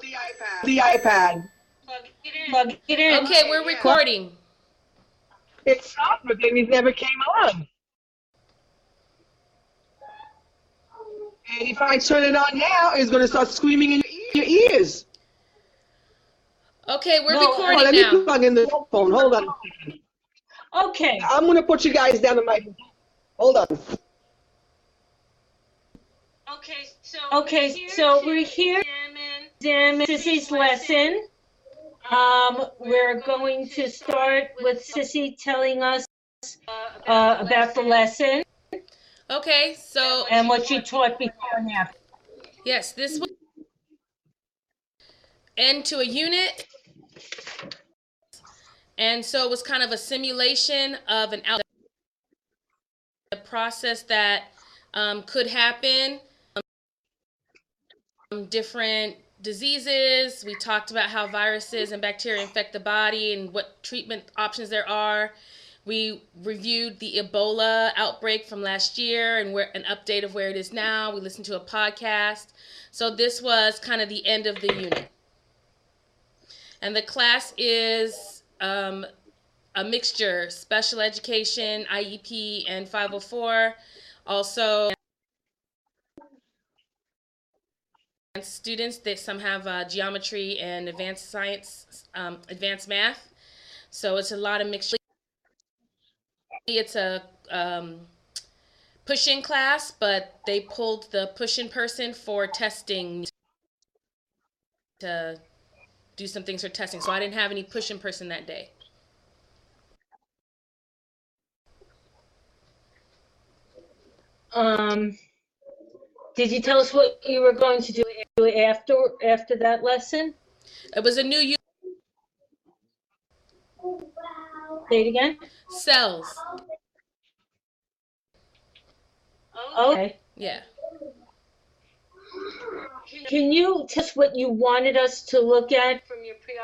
The iPad. Plug it in. Okay, we're recording. It stopped, but then it never came on. And if I turn it on now, it's going to start screaming in your ears. Okay, we're Hold on, recording let me now. plug in the phone. Hold on. Okay. I'm going to put you guys down the mic. Hold on. Okay, so we're here to examine Sissy's lesson. We're going to start with Sissy telling us about the lesson Okay, so and what she taught before and after. yes, this was into a unit, and so it was kind of a simulation of a process that could happen. Different diseases. We talked about how viruses and bacteria infect the body and what treatment options there are. We reviewed the Ebola outbreak from last year and an update of where it is now. We listened to a podcast. So this was kind of the end of the unit. And the class is a mixture, special education, IEP, and 504. Also, students that some have geometry and advanced science, advanced math. So it's a lot of mixture. It's a push-in class, but they pulled the push-in person for testing to do some things for testing. So I didn't have any push-in person that day. Did you tell us what you were going to do after that lesson? It was a new unit. Say it again. Cells. Okay. Yeah. Can you tell us what you wanted us to look at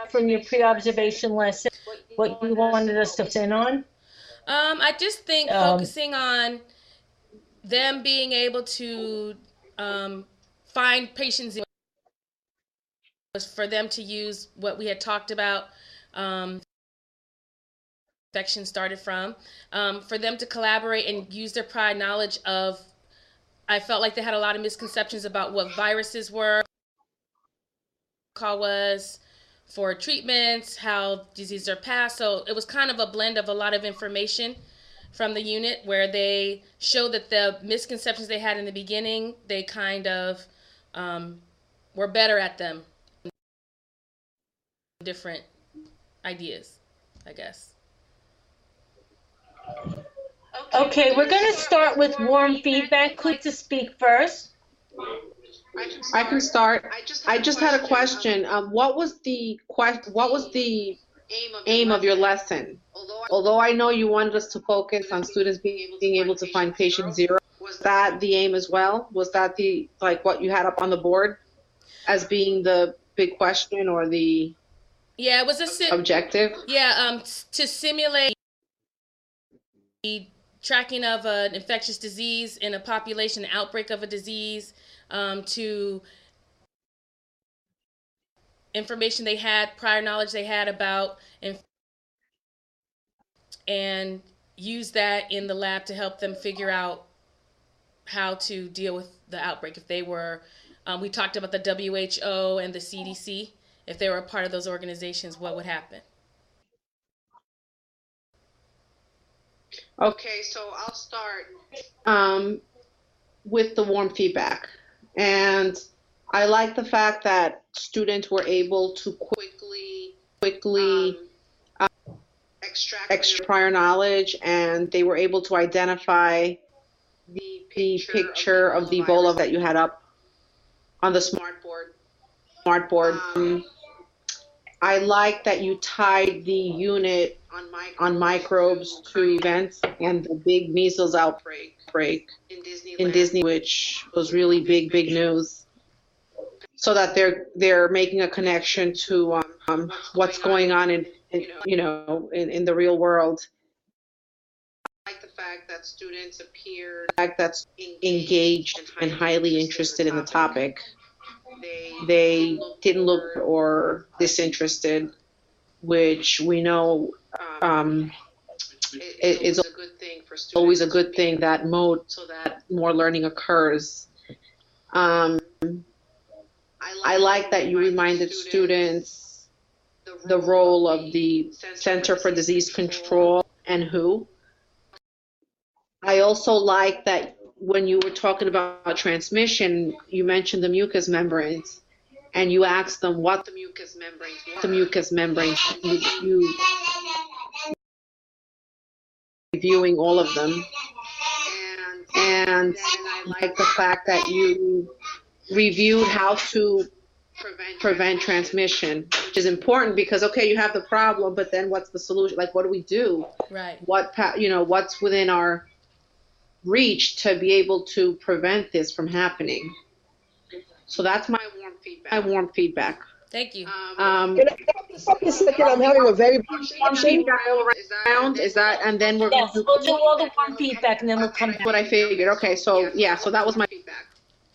from your pre-observation lesson? What you wanted us to fin on? I just think focusing on them being able to find patients was for them to use what we had talked about. Infection started from for them to collaborate and use their prior knowledge of. I felt like they had a lot of misconceptions about what viruses were, call was for treatments, how diseases are passed. So it was kind of a blend of a lot of information from the unit where they showed that the misconceptions they had in the beginning, they kind of were better at them. Different ideas, I guess. Okay, we're going to start with warm feedback. Click to speak first. I can start. I just had a question. What was the aim of your lesson? Although I know you wanted us to focus on students being able to find patient zero, was that the aim as well? Was that the what you had up on the board as being the big question or the it was objective? Yeah, to simulate the tracking of an infectious disease in a population, outbreak of a disease, to information they had, prior knowledge they had about, and use that in the lab to help them figure out how to deal with the outbreak. If they were, we talked about the WHO and the CDC, if they were a part of those organizations, what would happen? Okay, so I'll start with the warm feedback. And I like the fact that students were able to quickly extract prior knowledge, and they were able to identify the picture of the Ebola that you had up on the smart board. I like that you tied the unit on microbes to events and the big measles outbreak in Disney, which was really big news. So that they're making a connection to what's going on in the real world. I like the fact that students appeared engaged and highly interested in the topic. they didn't look or disinterested, which we know is always a good thing that mode so that more learning occurs. I like that you reminded students the role of the Center for Disease Control and WHO. I also like that when you were talking about transmission, you mentioned the mucous membranes, and you asked them what the mucous membranes. You reviewing all of them, and I like the fact that you reviewed how to prevent transmission, which is important because, okay, you have the problem, but then what's the solution? Like, what do we do? Right. What's within our reach to be able to prevent this from happening? So that's my warm feedback. Thank you. Can I stop a second? I'm having a very Warm feedback around, is that, and then we're Yes, going we'll do all the warm feedback and then we'll come back. what I figured. Okay, so yeah, so that was my feedback.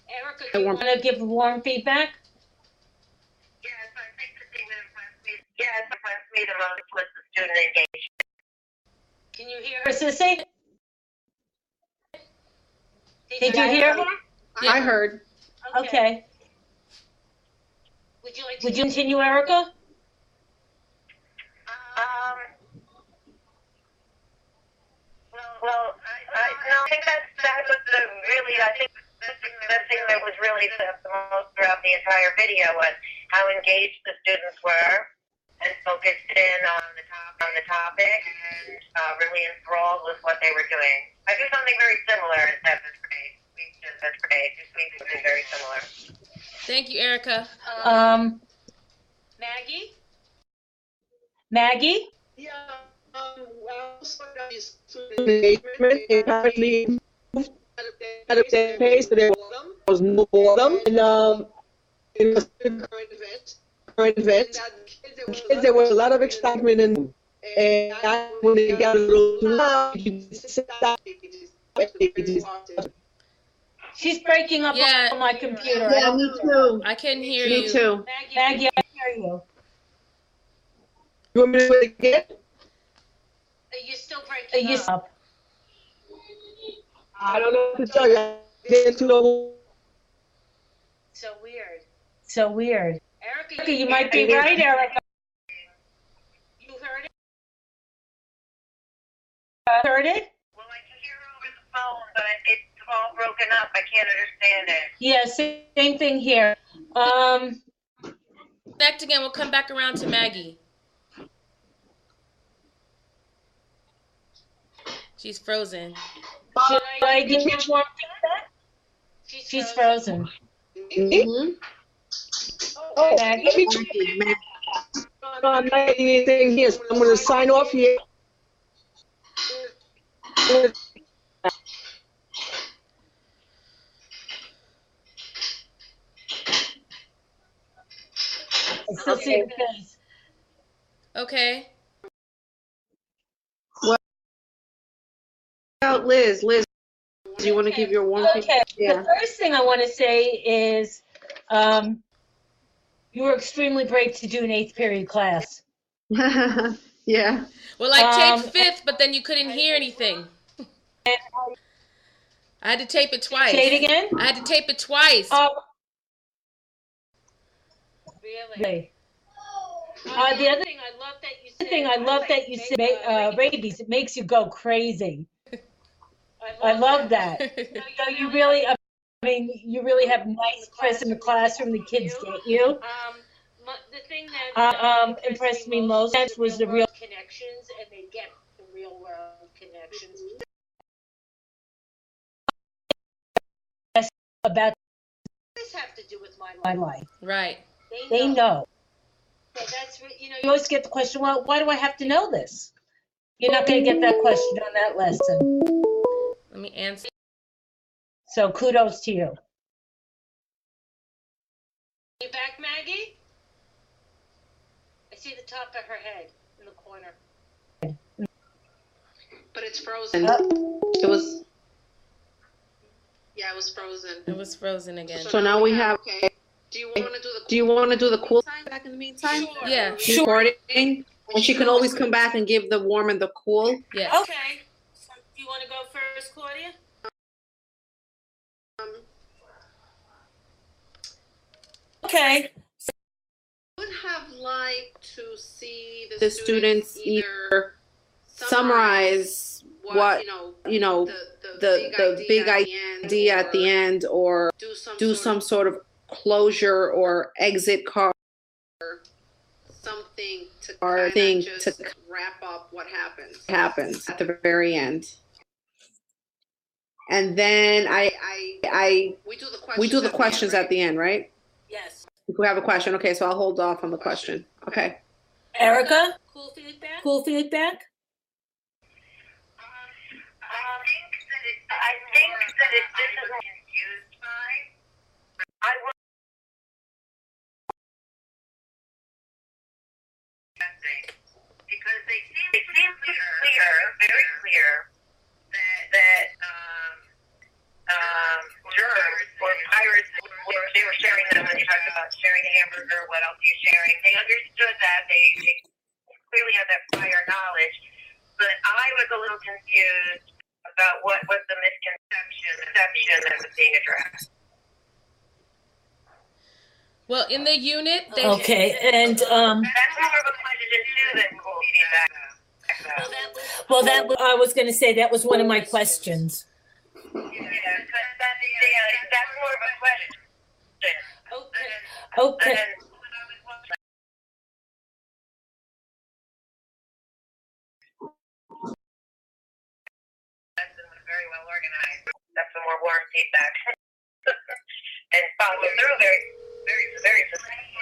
Erica, do you want to give warm feedback? Yes, I think the thing that impressed me the most was the student engagement. Can you hear her, Sissy? Did you hear her? Yeah. I heard. Okay. Would you continue, Erica? Well, I think that was I think the thing that was really the most throughout the entire video was how engaged the students were and focused in on the topic and really enthralled with what they were doing. I do something very similar in seventh grade. We did fifth grade. Just something very similar. Thank you, Erica. Maggie? Maggie? Yeah, engagement, it apparently moved at a pace, so there was no boredom, and it was a current event. Kids, there was a lot of excitement, and when they got a little too loud, you could stop. She's breaking up Yeah. on my computer. Yeah, me too. I can hear you. Me too. Maggie, I hear you. You want me to do it again? You're still breaking up. I don't know what to tell you. I didn't know. So weird. Erica, you might be right, Erica. You heard it? Heard it? Well, I can hear her over the phone, but it's all broken up. I can't understand it. Yeah, same thing here. Connect again. We'll come back around to Maggie. She's frozen. Should I give you warm feedback? She's frozen. Mm-hmm. Oh, Maggie? I'm not getting anything here, so I'm going to sign off here. Okay. Well, Liz, do you want to give your warm feedback? Okay, the first thing I want to say is you were extremely brave to do an 8th period class. Yeah. Well, I taped 5th, but then you couldn't hear anything. I had to tape it twice. Say it again? I had to tape it twice. Really? The other thing I love that you said rabies. It makes you go crazy. I love that. You really, you really have nice Chris in the classroom. The kids get you. The thing that impressed me most was the real connections, and they get the real world connections. About This have to do with my life. Right. They know. So that's You always get the question, well, why do I have to know this? You're not going to get that question on that lesson. Let me answer. So kudos to you. You back, Maggie? I see the top of her head in the corner. But it's frozen. It was frozen. It was frozen again. So now we have, Do you want to do the cool time back in the meantime? Sure. Yeah. Sure. Recording, and she can always come back and give the warm and the cool. Yes. Okay. So, do you want to go first, Claudia? Okay. I would have liked to see the students either summarize what the big idea at the end, or do some sort of closure or exit card, or something to wrap up what happens at the very end. And then we do the questions at the end, right? Yes. If we have a question, okay, so I'll hold off on the question. Okay. Erica? Cool feedback? Cool feedback? I think that this is confused by. I would because they seem clear, very clear that jurors or pirates they were sharing them when you talked about sharing a hamburger. What else are you sharing? They understood that they clearly had that prior knowledge, but I was a little confused about what was the misconception that was being addressed. Well, in the unit, they Okay, and That's more of a question too than cool feedback. well, I was going to say that was one of my questions. Yeah, that's more of a question. Okay. And lesson was very well organized. That's some more warm feedback. And followed through very, very, very succinctly.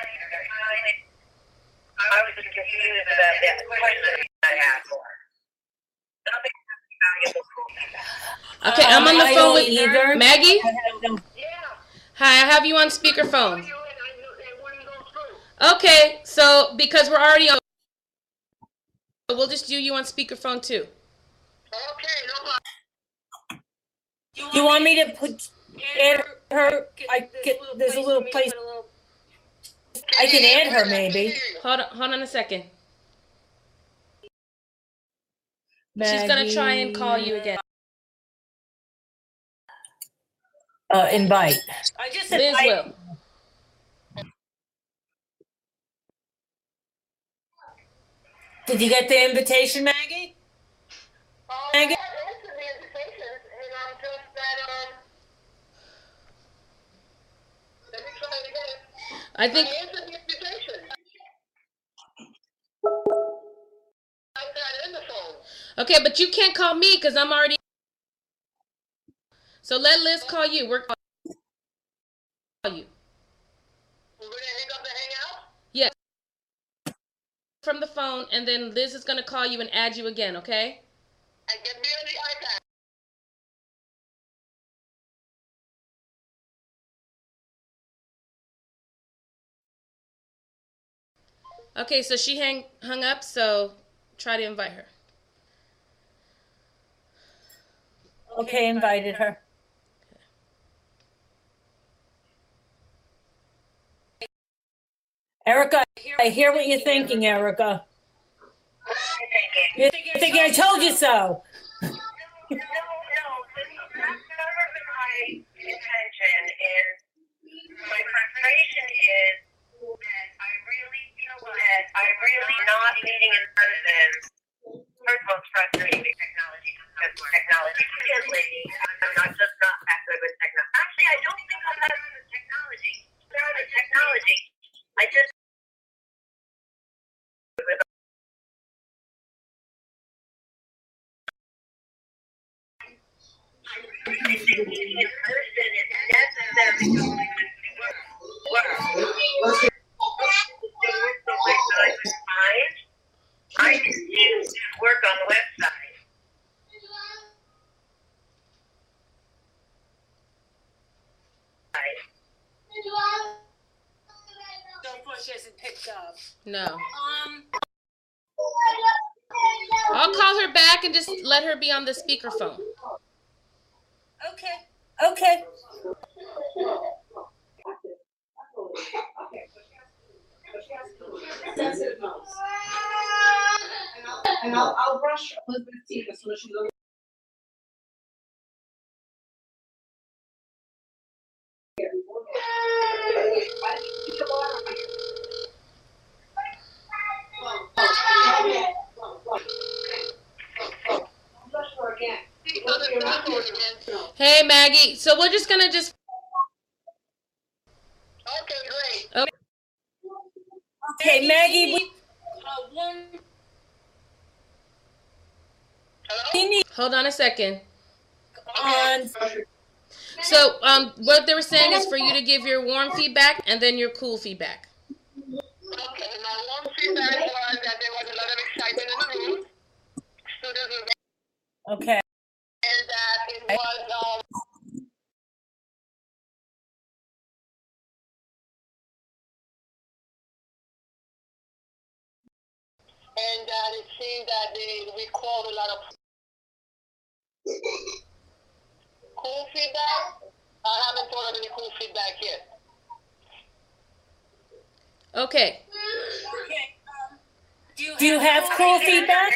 I was just confused about the question I asked for. Nothing valuable cool feedback. Okay, I'm on the I phone don't with either. Maggie. Yeah. Hi, I have you on speakerphone. It wouldn't go through. Okay, so because we're already on, we'll just do you on speakerphone too. Okay, no problem. You want me to add her? There's a little place. I can add her maybe. Hold on a second. Maggie, She's gonna try and call you again. Invite. I just said Liz will. Did you get the invitation, Maggie? Maggie? I think. Okay, but you can't call me because I'm already. So let Liz call you. We're calling you. We're gonna hang up and hang out? Yes. From the phone, and then Liz is gonna call you and add you again. Okay? And get me on the iPad. Okay, so she hung up. So try to invite her. Okay, invited her. Erica, I hear what you're thinking, Erica. You're thinking I told you so. No, that's never been my intention. And my frustration is that I really not meeting in person. First of all, it's frustrating with technology. Secondly, I'm not that good with technology. Actually, I don't think I'm that good with technology. I just in person is necessary to work. I can do work on the website. She hasn't picked up. No. I'll call her back and just let her be on the speakerphone. Okay. Sensitive nose. And I'll brush Elizabeth's teeth as soon as she goes. Hey, Maggie. So we're just gonna just. Okay, great. Okay, Okay, Maggie, we need hold on a second. on. So, what they were saying is for you to give your warm feedback and then your cool feedback. Okay, my warm feedback was that there was a lot of excitement in the room. Students were Okay. and that it was and that it seemed that they recalled a lot of cool feedback. I haven't thought of any cool feedback yet. Okay. Do you have cool feedback?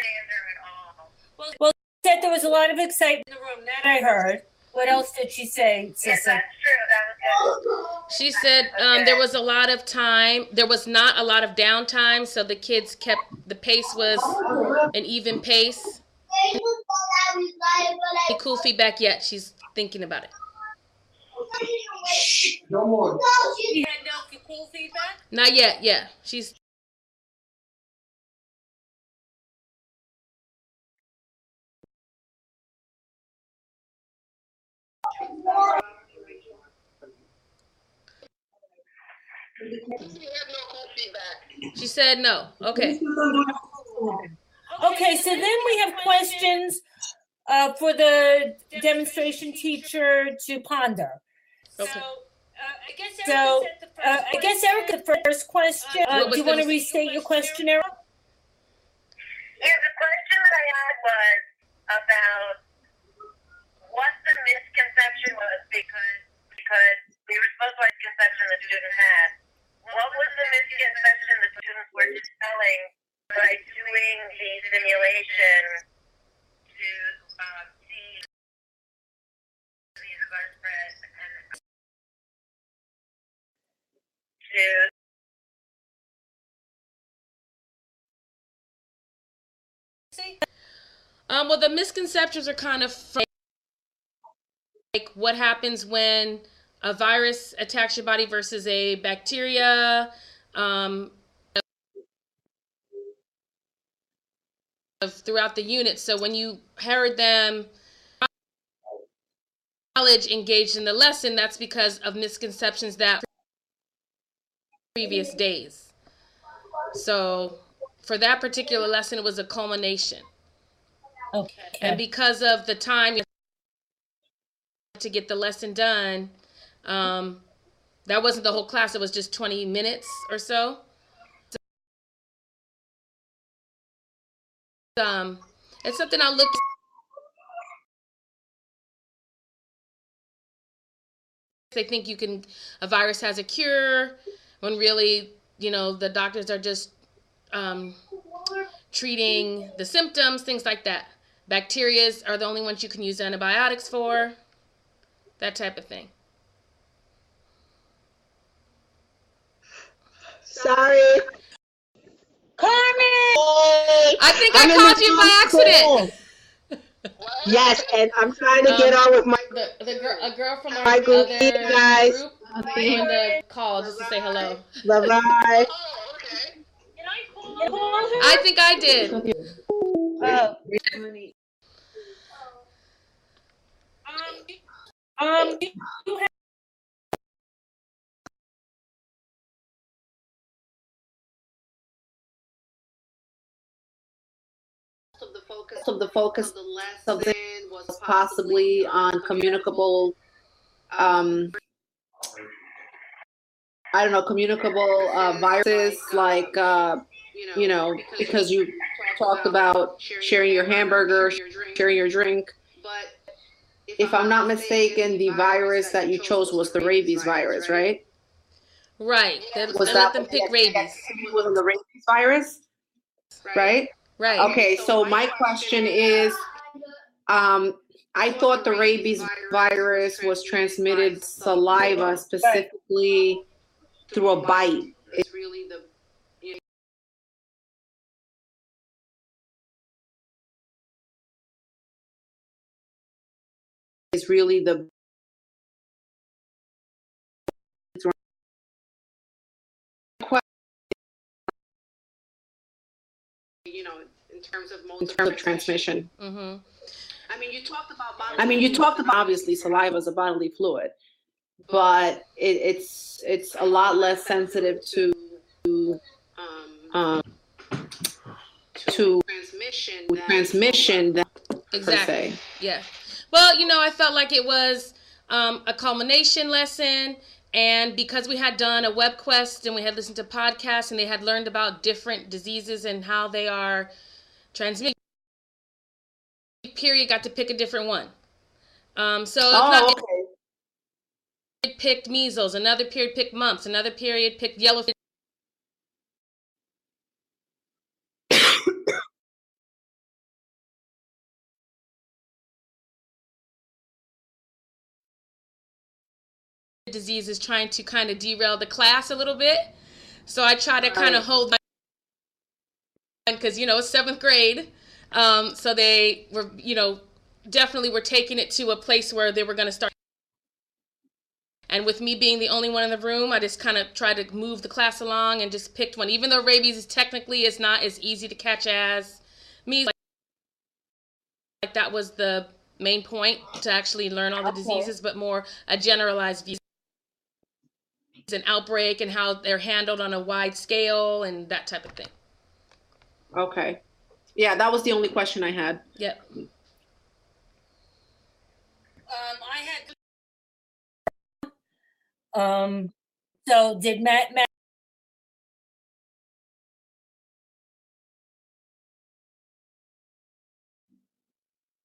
Well, she said there was a lot of excitement in the room. That I heard. What else did she say, Yes, Sissy? that's true. That was good. She said there was a lot of time. There was not a lot of downtime, so the kids kept the pace was an even pace. Any cool feedback yet? She's thinking about it. No more. You had no cool feedback? Not yet. Yeah, she's. We have no cool feedback. She said no. Okay. Okay, so then we have questions for the demonstration teacher to ponder. Okay. So, I guess Erica, the first question. Do you want to restate your question, Erica? Yeah, the question that I had was about what the misconception was because we were supposed to have a misconception the students had. What was the misconception the students were dispelling by doing the simulation to see these vertebrae and to Well, the misconceptions are kind of like what happens when a virus attacks your body versus a bacteria. Throughout the unit. So when you heard them knowledge engaged in the lesson, that's because of misconceptions that previous days. So for that particular lesson, it was a culmination. Okay. And because of the time to get the lesson done, that wasn't the whole class. It was just 20 minutes or so. It's something I looked. They think a virus has a cure, when really, the doctors are just treating the symptoms, things like that. Bacteria are the only ones you can use antibiotics for, that type of thing. Sorry. Carmen! I think I called you by accident. Yes, and I'm trying to get on with my A girl from our my group, other guys. group joined the call just to say hello. Bye bye. oh, okay. I think I did. You have Of the focus of the lesson was possibly on communicable, communicable viruses like, because you talked about sharing your hamburger, sharing your drink. But if I'm not mistaken, the virus that you chose was the rabies virus, right? Right. They Was let that them what pick the rabies. activity was on the rabies virus? Right? Right. Okay, so my question is, I thought the rabies virus was transmitted saliva, specifically through a bite. It's really the is really the you know, in terms of transmission. Mm-hmm. I mean, you talked about obviously saliva is a bodily fluid, but it's a lot less sensitive um, to transmission than Exactly. per se. Yeah. Well, I felt like it was a culmination lesson. And because we had done a web quest and we had listened to podcasts and they had learned about different diseases and how they are transmitted, period got to pick a different one. Okay. It picked measles, another period picked mumps, another period picked yellow fever. Diseases trying to kind of derail the class a little bit. So I try to kind of hold my, because it's seventh grade. So they were, definitely were taking it to a place where they were going to start. And with me being the only one in the room, I just kind of tried to move the class along and just picked one. Even though rabies is technically is not as easy to catch as measles, like that was the main point, to actually learn all the diseases, but more a generalized view, an outbreak and how they're handled on a wide scale and that type of thing. Okay. Yeah, that was the only question I had. Yep. So did Matt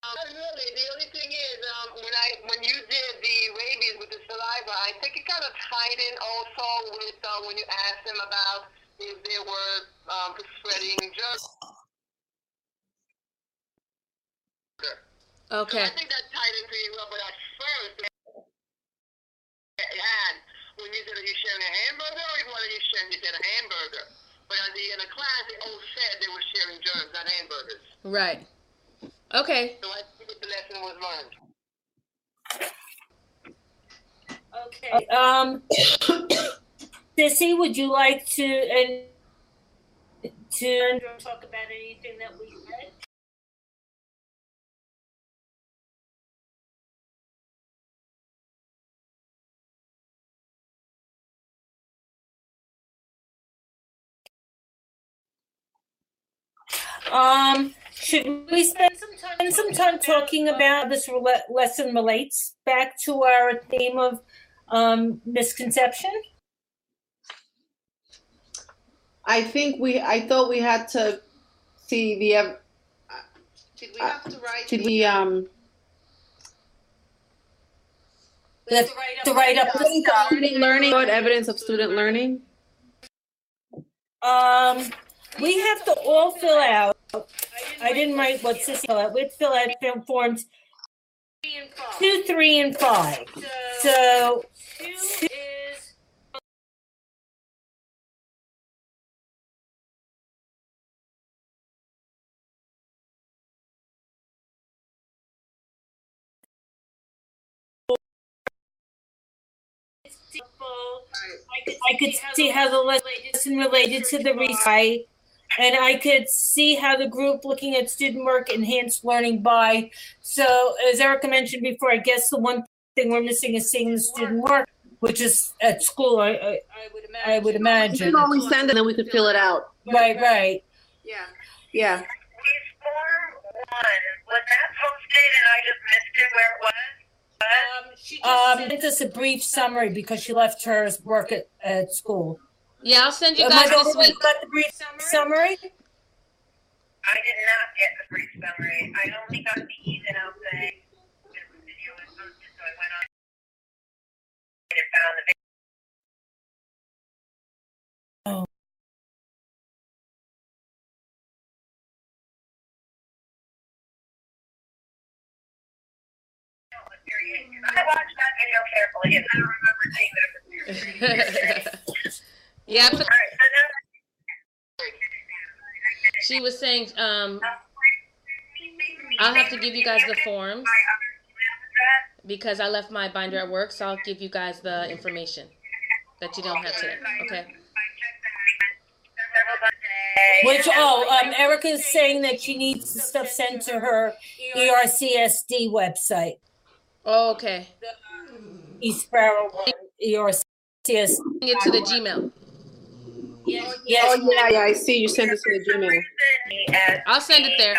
Not really. The only thing is, when you did the rabies with the saliva, I think it kind of tied in also with when you asked them about if they were spreading germs. Okay. So I think that tied in pretty well. But at first, and when you said, are you sharing a hamburger or what are you sharing? You said a hamburger. But in the class, they all said they were sharing germs, not hamburgers. Right. Okay. So I think the lesson was learned. Okay. Sissy, would you like to talk about anything that we read? Should we spend some time talking about this lesson relates back to our theme of misconception? I thought we had to see the. Did we have to write? Did we To write up student learning? What evidence of student learning? We have to all fill out. I didn't write what Sissy filled out. We'd fill out forms 2, 3, and 5. So 2 is I could see how the lesson related to the research, and I could see how the group looking at student work enhanced learning by. So as Erica mentioned before, I guess the one thing we're missing is seeing the student work, which is at school. I would imagine. We can always send it, and then we could fill it out. Right. Yeah. Form 1, was that posted and I just missed it where it was? Sent us a brief summary because she left her work at school. Yeah, I'll send you guys this week. Got the brief summary? I did not get the brief summary. I only got the email saying the video was posted, so I went on and found the video. I watched that video carefully, and I don't remember seeing it. Yeah, All right, so now she was saying, I'll have to give you guys the forms because I left my binder at work, so I'll give you guys the information that you don't have today. Okay. Which, Erica's saying that she needs the stuff sent to her ERCSD website. Oh, okay. East Sparrow ERCSD. Send it to the Gmail. Yes. Oh, yeah, I see. You sent it to the Gmail. I'll send it there.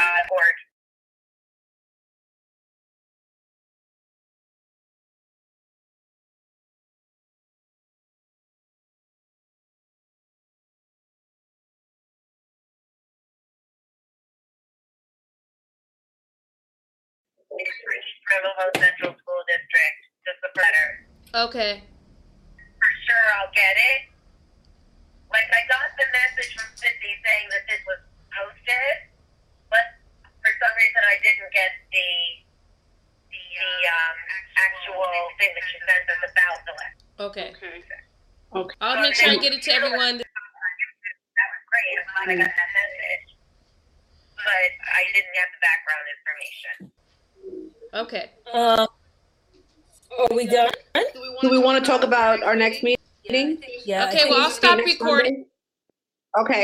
Central School District, just the letter. Okay. For sure, I'll get it. Like, I got the message from Sissy saying that this was posted, but for some reason I didn't get the actual thing that she sent us about the letter. Okay. Okay. I'll make sure I get it to everyone. That was great. I'm glad I got that message. But I didn't get the background information. Okay. Are we done? Do we want to talk about our next meeting? Yeah. Okay, well, I'll stop recording. Okay.